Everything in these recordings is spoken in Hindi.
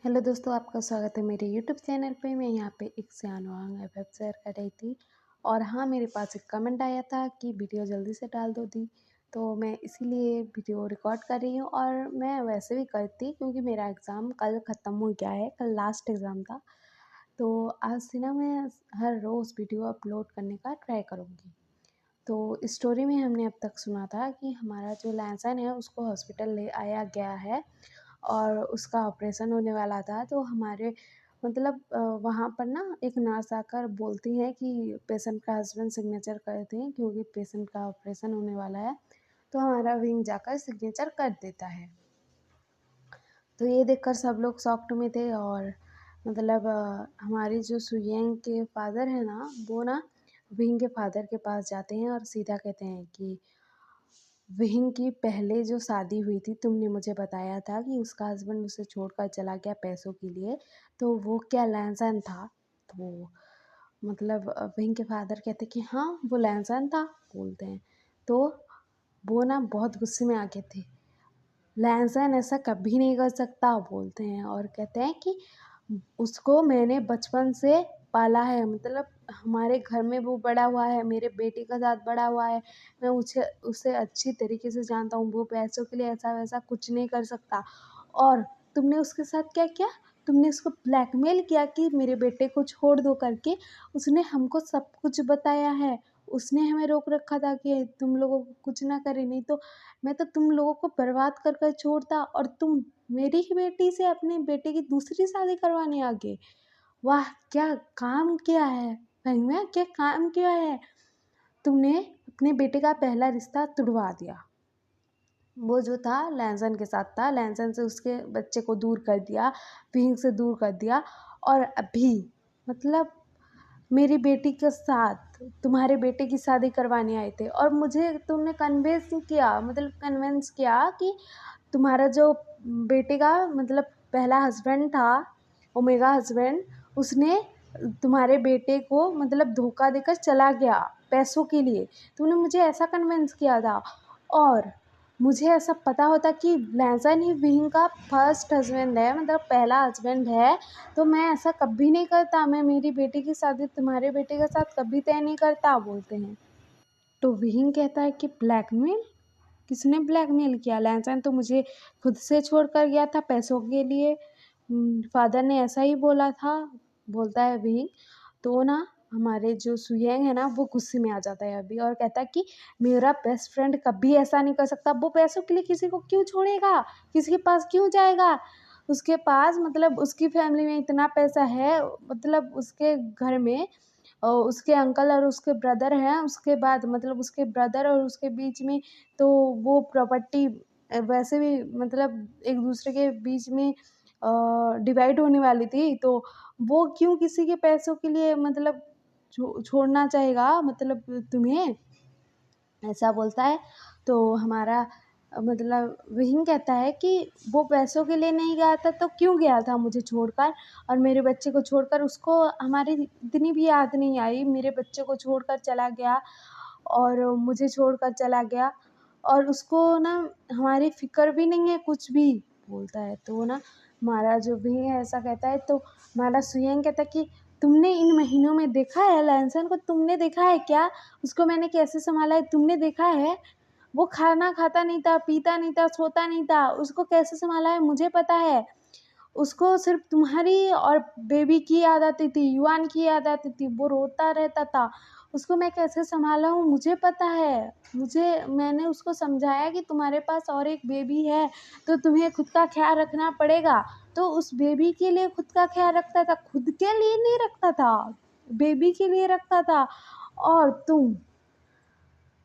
हेलो दोस्तों, आपका स्वागत है मेरे यूट्यूब चैनल पे। मैं यहाँ पे एक सियानवांग वेब शेयर कर रही थी और हाँ, मेरे पास एक कमेंट आया था कि वीडियो जल्दी से डाल दो दी, तो मैं इसीलिए वीडियो रिकॉर्ड कर रही हूँ। और मैं वैसे भी करती क्योंकि मेरा एग्ज़ाम कल ख़त्म हो गया है, कल लास्ट एग्ज़ाम था। तो आज से ना मैं हर रोज़ वीडियो अपलोड करने का ट्राई करूँगी। तो स्टोरी में हमने अब तक सुना था कि हमारा जो लहसन है उसको हॉस्पिटल ले आया गया है और उसका ऑपरेशन होने वाला था। तो हमारे मतलब वहाँ पर ना एक नर्स आकर बोलती है कि पेशेंट का हस्बैंड सिग्नेचर कर दें क्योंकि पेशेंट का ऑपरेशन होने वाला है। तो हमारा विंग जाकर सिग्नेचर कर देता है। तो ये देखकर सब लोग शॉक्ड में थे और मतलब हमारी जो सुयंग के फादर हैं ना, वो ना विंग के फादर के पास जाते हैं और सीधा कहते हैं कि विहिंग की पहले जो शादी हुई थी, तुमने मुझे बताया था कि उसका हस्बैंड उसे छोड़कर चला गया पैसों के लिए, तो वो क्या लैंसन था? तो मतलब विहिंग के फादर कहते कि हाँ, वो लैंसन था, बोलते हैं। तो वो ना बहुत गुस्से में आ गए थे। लहज़न ऐसा कभी नहीं कर सकता, बोलते हैं और कहते हैं कि उसको मैंने बचपन से पाला है, मतलब हमारे घर में वो बड़ा हुआ है, मेरे बेटे के साथ बड़ा हुआ है। मैं उसे अच्छी तरीके से जानता हूँ, वो पैसों के लिए ऐसा-वैसा कुछ नहीं कर सकता। और तुमने उसके साथ क्या किया? तुमने उसको ब्लैकमेल किया कि मेरे बेटे को छोड़ दो करके। उसने हमको सब कुछ बताया है। उसने हमें रोक रखा था कि तुम लोगों को कुछ ना करे, नहीं तो मैं तो तुम लोगों को बर्बाद कर कर छोड़ता और तुम मेरी ही बेटी से अपने बेटे की दूसरी शादी करवाने आ गए। वाह! क्या काम किया है, फहीमा क्या काम किया है। तुमने अपने बेटे का पहला रिश्ता तुड़वा दिया। वो जो था लहसुन के साथ था, लहसुन से उसके बच्चे को दूर कर दिया, विंग से दूर कर दिया। और अभी मतलब मेरी बेटी के साथ तुम्हारे बेटे की शादी करवाने आए थे और मुझे तुमने कन्विंस किया कि तुम्हारा जो बेटे का मतलब पहला हस्बैंड था, ओमेगा हस्बैंड, उसने तुम्हारे बेटे को मतलब धोखा देकर चला गया पैसों के लिए। तुमने मुझे ऐसा कन्विंस किया था। और मुझे ऐसा पता होता कि लहसन ही विहिंग का फर्स्ट हस्बैंड है, मतलब पहला हस्बैंड है, तो मैं ऐसा कभी नहीं करता। मैं मेरी बेटी की शादी तुम्हारे बेटे के साथ कभी तय नहीं करता, बोलते हैं। तो विहिंग कहता है कि ब्लैकमेल? किसने ब्लैकमेल किया? लहसन तो मुझे खुद से छोड़ कर गया था पैसों के लिए। फादर ने ऐसा ही बोला था, बोलता है विहिंग। तो ना हमारे जो सुयेंग है ना, वो गुस्से में आ जाता है अभी और कहता है कि मेरा बेस्ट फ्रेंड कभी ऐसा नहीं कर सकता। वो पैसों के लिए किसी को क्यों छोड़ेगा? किसी के पास क्यों जाएगा? उसके पास मतलब उसकी फैमिली में इतना पैसा है, मतलब उसके घर में उसके अंकल और उसके ब्रदर हैं, उसके बाद मतलब उसके ब्रदर और उसके बीच में तो वो प्रॉपर्टी वैसे भी मतलब एक दूसरे के बीच में डिवाइड होने वाली थी, तो वो क्यों किसी के पैसों के लिए मतलब छोड़ना चाहेगा मतलब तुम्हें? ऐसा बोलता है। तो हमारा मतलब विहिंग कहता है कि वो पैसों के लिए नहीं गया था तो क्यों गया था मुझे छोड़कर, और मेरे बच्चे को छोड़कर उसको हमारी इतनी भी याद नहीं आई। मेरे बच्चे को छोड़कर चला गया और मुझे छोड़कर चला गया और उसको ना हमारी फ़िक्र भी नहीं है कुछ भी, बोलता है। तो ना हमारा जो भी है ऐसा कहता है। तो हमारा सुयंग कहता है कि तुमने इन महीनों में देखा है लहसन को? तुमने देखा है क्या? उसको मैंने कैसे सँभाला है, तुमने देखा है? वो खाना खाता नहीं था, पीता नहीं था, सोता नहीं था, उसको कैसे सँभाला है मुझे पता है। उसको सिर्फ़ तुम्हारी और बेबी की याद आती थी, युआन की याद आती थी, वो रोता रहता था। उसको मैं कैसे सँभाला हूँ मुझे पता है। मैंने उसको समझाया कि तुम्हारे पास और एक बेबी है, तो तुम्हें खुद का ख़्याल रखना पड़ेगा। तो उस बेबी के लिए खुद का ख़्याल रखता था, खुद के लिए नहीं रखता था, बेबी के लिए रखता था। और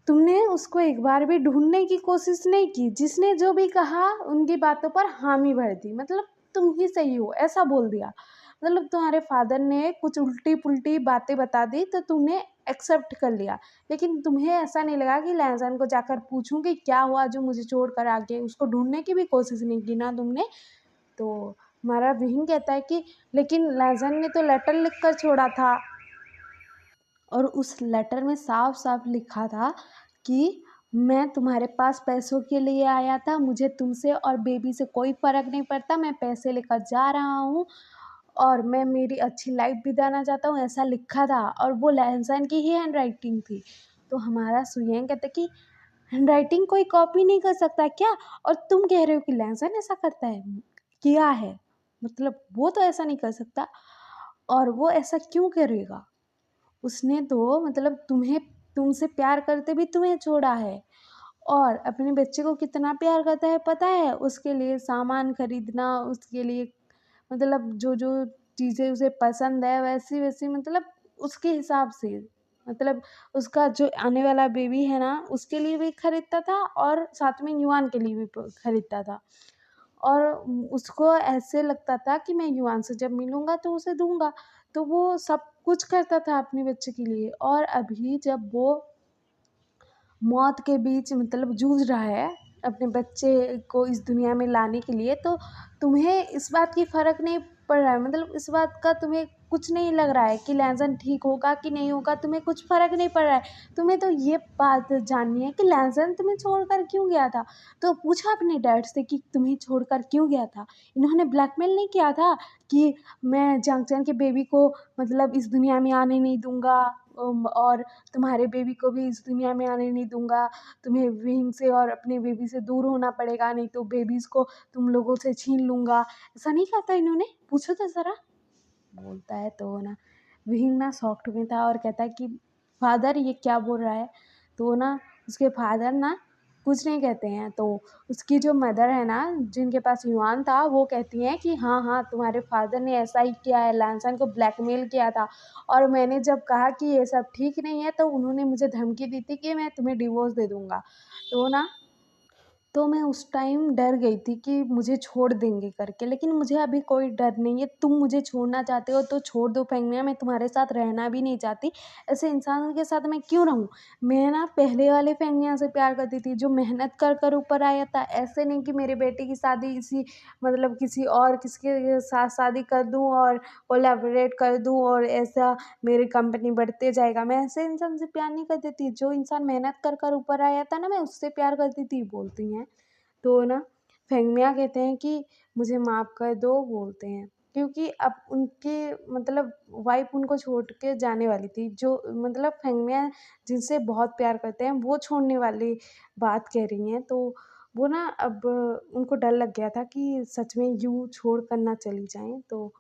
तुमने उसको एक बार भी ढूँढने की कोशिश नहीं की। जिसने जो भी कहा उनकी बातों पर हामी भर दी, मतलब तुम ही सही हो, ऐसा बोल दिया। मतलब तुम्हारे फादर ने कुछ उल्टी-पुल्टी बातें बता दी तो तुमने एक्सेप्ट कर लिया। लेकिन तुम्हें ऐसा नहीं लगा कि लहज़न को जाकर पूछूँ कि क्या हुआ जो मुझे छोड़ कर आ गए? उसको ढूँढने की भी कोशिश नहीं की ना तुमने। तो हमारा विहिंग कहता है कि लेकिन लहज़न ने तो लेटर लिख कर छोड़ा था और उस लेटर में साफ-साफ लिखा था कि मैं तुम्हारे पास पैसों के लिए आया था, मुझे तुमसे और बेबी से कोई फ़र्क नहीं पड़ता, मैं पैसे लेकर जा रहा हूँ और मैं मेरी अच्छी लाइफ़ बिताना चाहता हूँ, ऐसा लिखा था और वो लहसन की ही हैंडराइटिंग थी। तो हमारा सुयेंग कहता कि हैंडराइटिंग कोई कॉपी नहीं कर सकता क्या? और तुम कह रहे हो कि लहसन ऐसा करता है? किया है, मतलब वो तो ऐसा नहीं कर सकता और वो ऐसा क्यों करेगा? उसने तो मतलब तुमसे प्यार करते भी तुम्हें छोड़ा है और अपने बच्चे को कितना प्यार करता है पता है? उसके लिए सामान खरीदना, उसके लिए मतलब जो-जो चीज़ें उसे पसंद है वैसी-वैसी मतलब उसके हिसाब से, मतलब उसका जो आने वाला बेबी है ना, उसके लिए भी खरीदता था और साथ में युआन के लिए भी खरीदता था। और उसको ऐसे लगता था कि मैं युआन से जब मिलूँगा तो उसे दूँगा, तो वो सब कुछ करता था अपने बच्चे के लिए और अभी जब वो मौत के बीच मतलब जूझ रहा है अपने बच्चे को इस दुनिया में लाने के लिए, तो तुम्हें इस बात की फ़र्क नहीं पड़ रहा है, मतलब इस बात का तुम्हें कुछ नहीं लग रहा है कि लहज़न ठीक होगा कि नहीं होगा, तुम्हें कुछ फ़र्क नहीं पड़ रहा है। तुम्हें तो ये बात जाननी है कि लहज़न तुम्हें छोड़कर क्यों गया था? तो पूछा अपने डैड से कि तुम्हें छोड़कर क्यों गया था? इन्होंने ब्लैकमेल नहीं किया था कि मैं जांगचन के बेबी को मतलब इस दुनिया में आने नहीं दूँगा और तुम्हारे बेबी को भी इस दुनिया में आने नहीं दूँगा, तुम्हें विंग से और अपने बेबी से दूर होना पड़ेगा, नहीं तो बेबीज़ को तुम लोगों से छीन लूँगा। ऐसा नहीं कहा था इन्होंने? पूछो तो ज़रा। बोलता है तो ना विंग ना शॉक्ड में था और कहता है कि फादर ये क्या बोल रहा है? तो ना उसके फादर ना कुछ नहीं कहते हैं, तो उसकी जो मदर है ना, जिनके पास युआन था, वो कहती हैं कि हाँ, हाँ, तुम्हारे फादर ने ऐसा ही किया है, लैनसन को ब्लैकमेल किया था और मैंने जब कहा कि ये सब ठीक नहीं है, तो उन्होंने मुझे धमकी दी थी कि मैं तुम्हें डिवोर्स दे दूँगा। तो ना तो मैं उस टाइम डर गई थी कि मुझे छोड़ देंगे करके, लेकिन मुझे अभी कोई डर नहीं है। तुम मुझे छोड़ना चाहते हो तो छोड़ दो फेंगना, मैं तुम्हारे साथ रहना भी नहीं चाहती। ऐसे इंसान के साथ मैं क्यों रहूँ? मैं ना पहले वाले फेंगनिया से प्यार करती थी जो मेहनत कर कर ऊपर आया था। ऐसे नहीं कि मेरे बेटे की शादी इसी मतलब किसी और किसके साथ शादी कर दूँ और कोलैबोरेट कर दूँ और ऐसा मेरी कंपनी बढ़ते जाएगा। मैं ऐसे इंसान से प्यार नहीं करती थी। जो इंसान मेहनत कर कर ऊपर आया था ना, मैं उससे प्यार करती थी, बोलती हैं। तो ना फेंगमिया कहते हैं कि मुझे माफ़ कर दो, बोलते हैं, क्योंकि अब उनके मतलब वाइफ़ उनको छोड़ के जाने वाली थी। जो मतलब फेंगमिया जिनसे बहुत प्यार करते हैं, वो छोड़ने वाली बात कह रही हैं। तो वो ना अब उनको डर लग गया था कि सच में यूँ छोड़ कर ना चली जाएँ, तो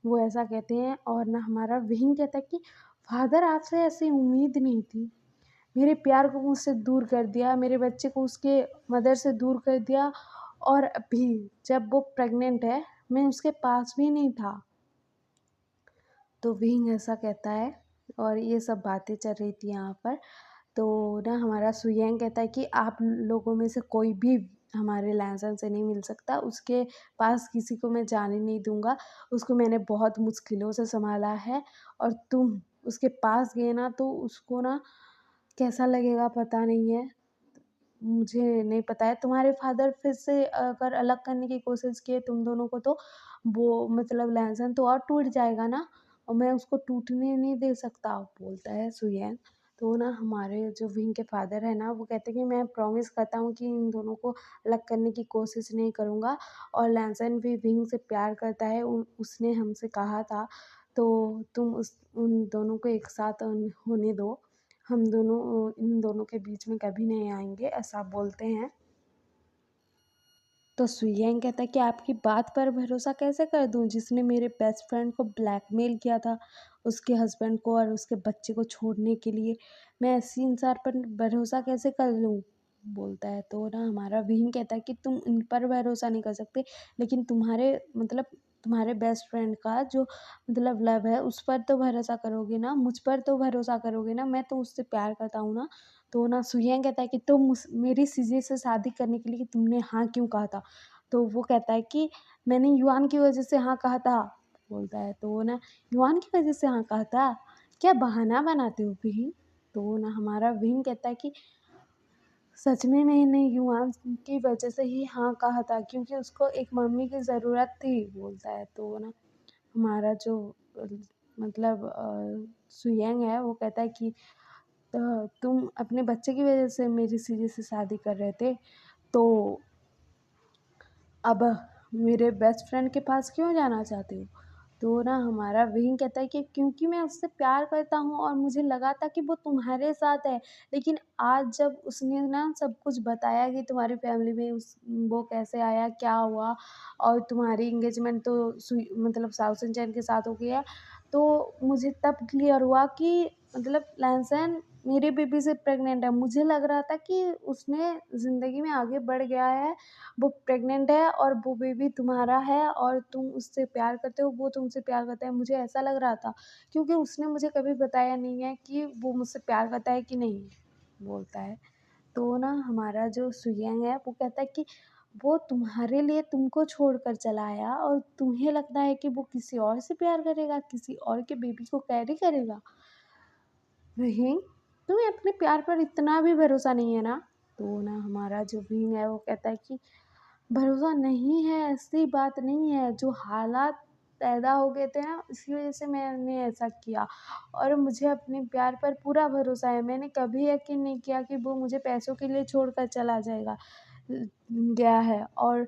वो ऐसा कहते हैं और ना हमारा विहिंग कहता है कि फ़ादर आपसे ऐसी उम्मीद नहीं थी। मेरे प्यार को मुझसे दूर कर दिया, मेरे बच्चे को उसके मदर से दूर कर दिया और अभी जब वो प्रेग्नेंट है, मैं उसके पास भी नहीं था। तो विंग ऐसा कहता है और ये सब बातें चल रही थी यहाँ पर। तो ना हमारा सुयेंग कहता है कि आप लोगों में से कोई भी हमारे लहसन से नहीं मिल सकता, उसके पास किसी को मैं जाने नहीं दूँगा। उसको मैंने बहुत मुश्किलों से सँभाला है और तुम उसके पास गए ना तो उसको ना कैसा लगेगा पता नहीं है। मुझे नहीं पता है, तुम्हारे फ़ादर फिर से अगर अलग करने की कोशिश किए तुम दोनों को तो वो मतलब लहज़न तो और टूट जाएगा ना और मैं उसको टूटने नहीं दे सकता, बोलता है सुयैन। तो ना हमारे जो विंग के फ़ादर हैं ना, वो कहते हैं कि मैं प्रॉमिस करता हूँ कि इन दोनों को अलग करने की कोशिश नहीं करूँगा और लहज़न भी विंग से प्यार करता है, उसने हमसे कहा था, तो तुम उन दोनों को एक साथ होने दो। हम दोनों इन दोनों के बीच में कभी नहीं आएँगे, ऐसा बोलते हैं। तो सुयैंग कहता है कि आपकी बात पर भरोसा कैसे कर दूँ जिसने मेरे बेस्ट फ्रेंड को ब्लैकमेल किया था, उसके हस्बैंड को और उसके बच्चे को छोड़ने के लिए। मैं ऐसी इंसान पर भरोसा कैसे कर लूँ? बोलता है। तो ना हमारा विंग कहता है कि तुम इन पर भरोसा नहीं कर सकते, लेकिन तुम्हारे मतलब तुम्हारे बेस्ट फ्रेंड का जो मतलब लव है उस पर तो भरोसा करोगे ना, मुझ पर तो भरोसा करोगे ना, मैं तो उससे प्यार करता हूँ ना। तो ना सुयैंग कहता है कि तुम मेरी सीजे से शादी करने के लिए तुमने हाँ क्यों कहा था? तो वो कहता है कि मैंने युआन की वज़ह से हाँ कहा था, बोलता है। तो वो ना युआन की वज़ह से हाँ कहा था? क्या बहाना बनाते हो विहिंग? तो वो ना हमारा विहिंग कहता है कि सच में मैंने युआन की वज़ह से ही हाँ कहा था क्योंकि उसको एक मम्मी की ज़रूरत थी, बोलता है। तो वो ना हमारा जो मतलब सुयैंग है वो कहता है कि तुम अपने बच्चे की वजह से मेरी सीजे से शादी कर रहे थे, तो अब मेरे बेस्ट फ्रेंड के पास क्यों जाना चाहते हो? तो ना हमारा विंग कहता है कि क्योंकि मैं उससे प्यार करता हूँ और मुझे लगा था कि वो तुम्हारे साथ है। लेकिन आज जब उसने ना सब कुछ बताया कि तुम्हारी फैमिली में वो कैसे आया, क्या हुआ और तुम्हारी एंगेजमेंट तो मतलब साउथ इंडियन के साथ हो गई है, तो मुझे तब क्लियर हुआ कि मतलब लैंसन मेरे बेबी से प्रेग्नेंट है। मुझे लग रहा था कि उसने ज़िंदगी में आगे बढ़ गया है, वो प्रेग्नेंट है और वो बेबी तुम्हारा है और तुम उससे प्यार करते हो, वो तुमसे प्यार करता है। मुझे ऐसा लग रहा था क्योंकि उसने मुझे कभी बताया नहीं है कि वो मुझसे प्यार करता है कि नहीं, बोलता है। तो ना हमारा जो सुयंग है वो कहता है कि वो तुम्हारे लिए तुमको छोड़कर चला आया और तुम्हें लगता है कि वो किसी और से प्यार करेगा, किसी और के बेबी को कैरी करेगा। नहीं, तुम्हें अपने प्यार पर इतना भी भरोसा नहीं है ना? तो ना हमारा जो विंग है वो कहता है कि भरोसा नहीं है, ऐसी बात नहीं है, जो हालात पैदा हो गए थे ना इसी वज़ह से मैंने ऐसा किया और मुझे अपने प्यार पर पूरा भरोसा है। मैंने कभी यकीन नहीं किया कि वो मुझे पैसों के लिए छोड़कर चला जाएगा गया है। और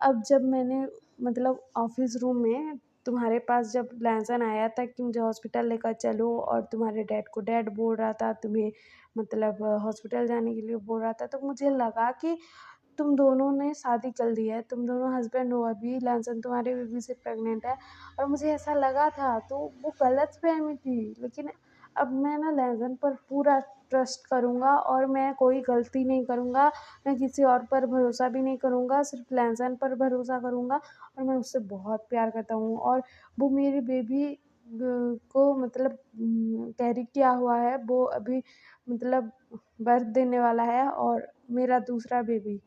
अब जब मैंने मतलब ऑफ़िस रूम में तुम्हारे पास जब लहसन आया था कि मुझे हॉस्पिटल लेकर चलो और तुम्हारे डैड को डैड बोल रहा था, तुम्हें मतलब हॉस्पिटल जाने के लिए बोल रहा था, तो मुझे लगा कि तुम दोनों ने शादी कर ली है, तुम दोनों हस्बैंड हो अभी, लहसन तुम्हारे बेबी से प्रेग्नेंट है और मुझे ऐसा लगा था, तो वो गलतफ़हमी थी। लेकिन अब मैं ना लहसन पर पूरा ट्रस्ट करूँगा और मैं कोई गलती नहीं करूँगा, मैं किसी और पर भरोसा भी नहीं करूँगा, सिर्फ़ लहसन पर भरोसा करूँगा और मैं उससे बहुत प्यार करता हूँ और वो मेरी बेबी को मतलब कैरी किया हुआ है, वो अभी मतलब बर्थ देने वाला है और मेरा दूसरा बेबी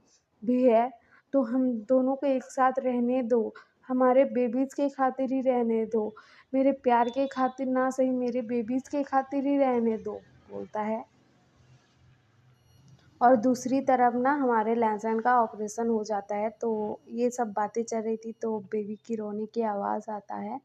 भी है, तो हम दोनों को एक साथ रहने दो, हमारे बेबीज़ के खातिर ही रहने दो, मेरे प्यार के खातिर ना सही मेरे बेबीज़ के खातिर ही रहने दो, बोलता है। और दूसरी तरफ ना हमारे लहसुन का ऑपरेशन हो जाता है, तो ये सब बातें चल रही थी तो बेबी की रोने की आवाज़ आता है।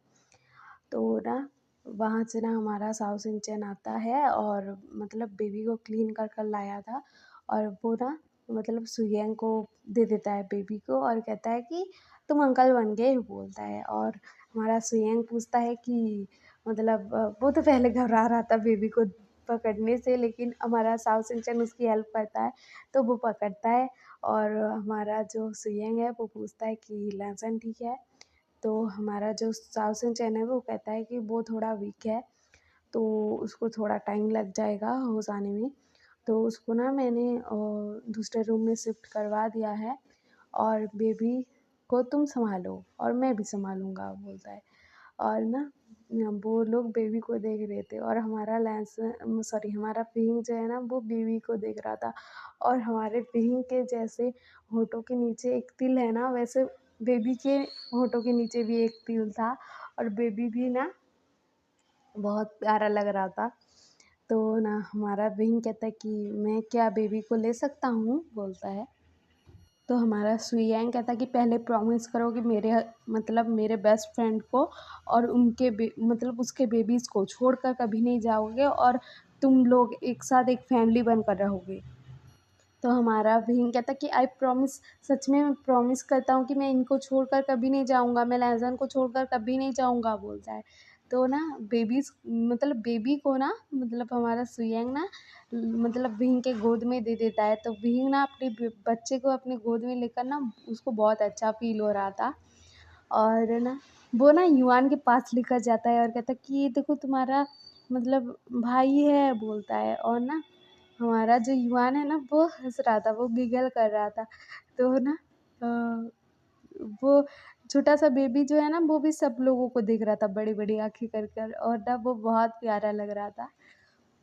तो ना वहाँ से ना हमारा साउथ इंडियन आता है और मतलब बेबी को क्लीन कर कर लाया था और वो ना मतलब सुयंग को दे देता है बेबी को और कहता है कि तुम अंकल बन गए, बोलता है। और हमारा सुयंग पूछता है कि मतलब वो तो पहले घबरा रहा था बेबी को पकड़ने से, लेकिन हमारा साउथ इंडियन उसकी हेल्प करता है तो वो पकड़ता है। और हमारा जो सुयंग है वो पूछता है कि लहसुन ठीक है, तो हमारा जो साउथ इंडियन है वो कहता है कि वो थोड़ा वीक है, तो उसको थोड़ा टाइम लग जाएगा होश आने में। तो उसको ना मैंने दूसरे रूम में शिफ्ट करवा दिया है और बेबी को तुम सँभालो और मैं भी सँभालूँगा, बोलता है। और ना वो लोग बेबी को देख रहे थे और हमारा हमारा फ़िंग जो है ना वो बेबी को देख रहा था और हमारे फ़िंग के जैसे होठों के नीचे एक तिल है ना, वैसे बेबी के होठों के नीचे भी एक तिल था और बेबी भी ना बहुत प्यारा लग रहा था। तो ना हमारा विंग कहता है कि मैं क्या बेबी को ले सकता हूँ, बोलता है। तो हमारा सुयैंग कहता है कि पहले प्रॉमिस करो कि मतलब मेरे बेस्ट फ्रेंड को और मतलब उसके बेबीज़ को छोड़कर कभी नहीं जाओगे और तुम लोग एक साथ एक फैमिली बनकर रहोगे। तो हमारा विंग कहता है कि आई प्रॉमिस, सच में मैं प्रॉमिस करता हूँ कि मैं इनको छोड़कर कभी नहीं जाऊँगा, मैं लहज़न को छोड़कर कभी नहीं जाऊँगा, बोलता है। तो ना मतलब बेबी को ना मतलब हमारा सुयंग ना मतलब विंग के गोद में दे देता है, तो विंग ना अपने बच्चे को अपने गोद में लेकर ना उसको बहुत अच्छा फ़ील हो रहा था। और ना वो ना युआन के पास लेकर जाता है और कहता है कि ये देखो तुम्हारा मतलब भाई है, बोलता है। और ना हमारा जो युआन है ना वो हँस रहा था, वो गिगल कर रहा था। तो ना अ, वो छोटा-सा बेबी जो है ना वो भी सब लोगों को देख रहा था बड़ी-बड़ी आँखें कर कर और ना वो बहुत प्यारा लग रहा था।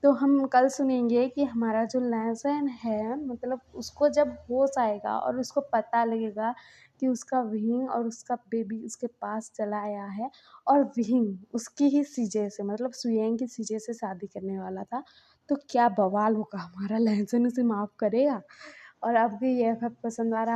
तो हम कल सुनेंगे कि हमारा जो लहसुन है मतलब उसको जब होश आएगा और उसको पता लगेगा कि उसका विहिंग और उसका बेबी उसके पास चला आया है और विहिंग उसकी ही सीजे से मतलब सुयेंग की सीजे से शादी करने वाला था, तो क्या बवाल होगा, हमारा लहसुन उसे माफ़ करेगा। और आपको ये पसंद आ रहा